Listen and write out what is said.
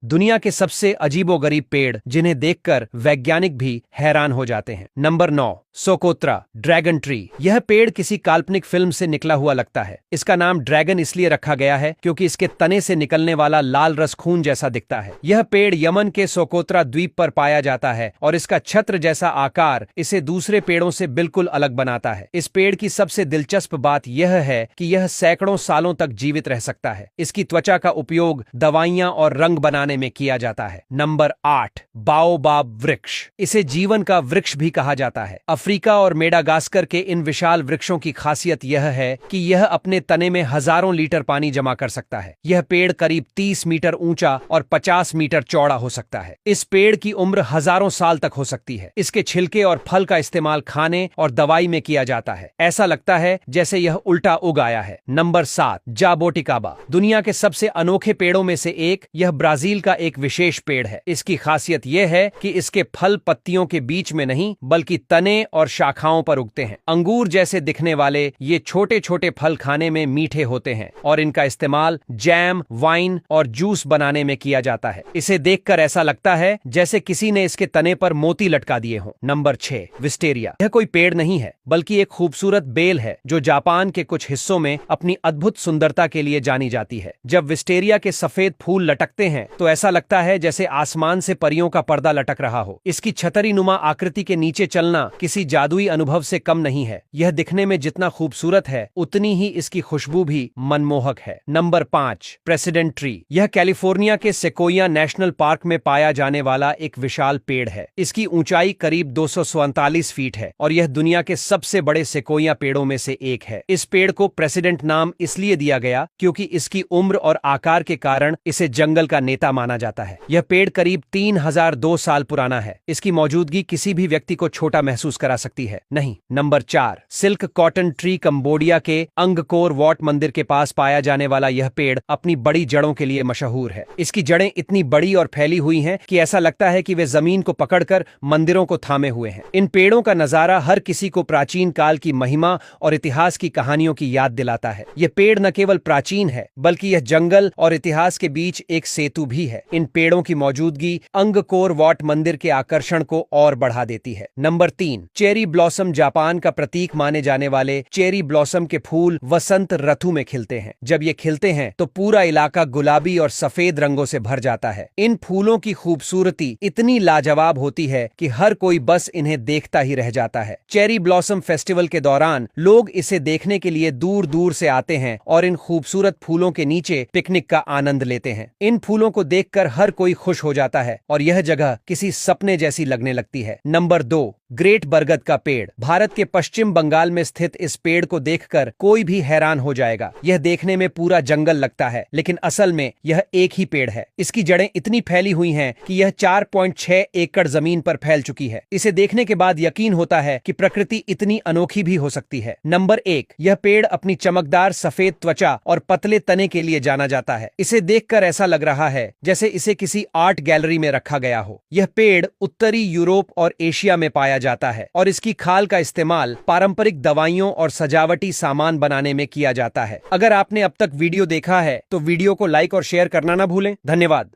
दुनिया के सबसे अजीबोगरीब पेड़ जिन्हें देखकर वैज्ञानिक भी हैरान हो जाते हैं। Number 9, Socotra dragon tree. यह पेड़ किसी काल्पनिक फिल्म से निकला हुआ लगता है। इसका नाम ड्रैगन इसलिए रखा गया है क्योंकि इसके तने से निकलने वाला लाल रस खून जैसा दिखता है। यह पेड़ यमन के सोकोत्रा द्वीप पर पाया जाता है और इसका छत्र जैसा आकार इसे दूसरे पेड़ों से बिल्कुल अलग बनाता है। इस पेड़ की सबसे दिलचस्प बात यह है कि यह सैकड़ों सालों तक जीवित रह सकता है। इसकी त्वचा का उपयोग दवाइयां और रंग बनाने में किया जाता है। नंबर 8, बाओबाब वृक्ष। इसे जीवन का वृक्ष भी कहा जाता है। अफ्रीका और मेडागास्कर के इन विशाल वृक्षों की खासियत यह है कि यह अपने तने में हजारों लीटर पानी जमा कर सकता है। यह पेड़ करीब 30 मीटर ऊंचा और 50 मीटर चौड़ा हो सकता है। इस पेड़ की उम्र हजारों साल तक हो सकती है। इसके छिलके और फल का इस्तेमाल खाने और दवाई में किया जाता है। ऐसा लगता है जैसे यह उल्टा उग आया है। नंबर 7, जाबोटिकाबा। दुनिया के सबसे अनोखे पेड़ों में से एक, यह ब्राजील का एक विशेष पेड़ है। इसकी खासियत यह है कि इसके फल पत्तियों के बीच में नहीं बल्कि तने और शाखाओं पर उगते हैं। अंगूर जैसे दिखने वाले ये छोटे छोटे फल खाने में मीठे होते हैं और इनका इस्तेमाल जैम, वाइन और जूस बनाने में किया जाता है। इसे देखकर ऐसा लगता है जैसे किसी ने इसके तने पर मोती लटका दिए हों। Number 6, wisteria. यह कोई पेड़ नहीं है बल्कि एक खूबसूरत बेल है जो जापान के कुछ हिस्सों में अपनी अद्भुत सुंदरता के लिए जानी जाती है। जब विस्टेरिया के सफेद फूल लटकते हैं तो ऐसा लगता है जैसे आसमान से परियों का पर्दा लटक रहा हो। इसकी छतरी नुमा आकृति के नीचे चलना किसी जादुई अनुभव से कम नहीं है। यह दिखने में जितना खूबसूरत है उतनी ही इसकी खुशबू भी मनमोहक है। Number 5, president tree. यह कैलिफोर्निया के सेकोया नेशनल पार्क में पाया जाने वाला एक विशाल पेड़ है। इसकी ऊंचाई करीब 244 फीट है और यह दुनिया के सबसे बड़े सेकोया पेड़ों में से एक है। इस पेड़ को प्रेसिडेंट नाम इसलिए दिया गया क्योंकि इसकी उम्र और आकार के कारण इसे जंगल का नेता माना जाता है। यह पेड़ करीब 3002 साल पुराना है। इसकी मौजूदगी किसी भी व्यक्ति को छोटा महसूस करा सकती है। नहीं। Number 4, silk cotton tree. Cambodia के अंगकोर वॉट मंदिर के पास पाया जाने वाला यह पेड़ अपनी बड़ी जड़ों के लिए मशहूर है। इसकी जड़ें इतनी बड़ी और फैली हुई हैं कि ऐसा लगता है कि वे जमीन को पकड़कर मंदिरों को थामे हुए हैं। इन पेड़ों का नजारा हर किसी को प्राचीन काल की महिमा और इतिहास की कहानियों की याद दिलाता है। यह पेड़ न केवल प्राचीन है बल्कि यह जंगल और इतिहास के बीच एक सेतु भी है। इन पेड़ों की मौजूदगी अंगकोर वॉट मंदिर के आकर्षण को और बढ़ा देती है। Number 3, cherry blossom. जापान का प्रतीक माने जाने वाले चेरी ब्लॉसम के फूल वसंत ऋतु में खिलते हैं। जब ये खिलते हैं तो पूरा इलाका गुलाबी और सफेद रंगों से भर जाता है। इन फूलों की खूबसूरती इतनी लाजवाब होती है कि हर कोई बस इन्हें देखता ही रह जाता है। चेरी ब्लॉसम फेस्टिवल के दौरान लोग इसे देखने के लिए दूर दूर से आते हैं और इन खूबसूरत फूलों के नीचे पिकनिक का आनंद लेते हैं। इन फूलों को देखकर हर कोई खुश हो जाता है और यह जगह किसी सपने जैसी लगने लगती है। नंबर 2, ग्रेट बरगद का पेड़। भारत के पश्चिम बंगाल में स्थित इस पेड़ को देखकर कोई भी हैरान हो जाएगा। यह देखने में पूरा जंगल लगता है लेकिन असल में यह एक ही पेड़ है। इसकी जड़ें इतनी फैली हुई हैं कि यह 4.6 एकड़ जमीन पर फैल चुकी है। इसे देखने के बाद यकीन होता है कि प्रकृति इतनी अनोखी भी हो सकती है। नंबर 1, यह पेड़ अपनी चमकदार सफेद त्वचा और पतले तने के लिए जाना जाता है। इसे देखकर ऐसा लग रहा है जैसे इसे किसी आर्ट गैलरी में रखा गया हो। यह पेड़ उत्तरी यूरोप और एशिया में पाया जाता है और इसकी खाल का इस्तेमाल पारंपरिक दवाइयों और सजावटी सामान बनाने में किया जाता है। अगर आपने अब तक वीडियो देखा है तो वीडियो को लाइक और शेयर करना ना भूलें। धन्यवाद।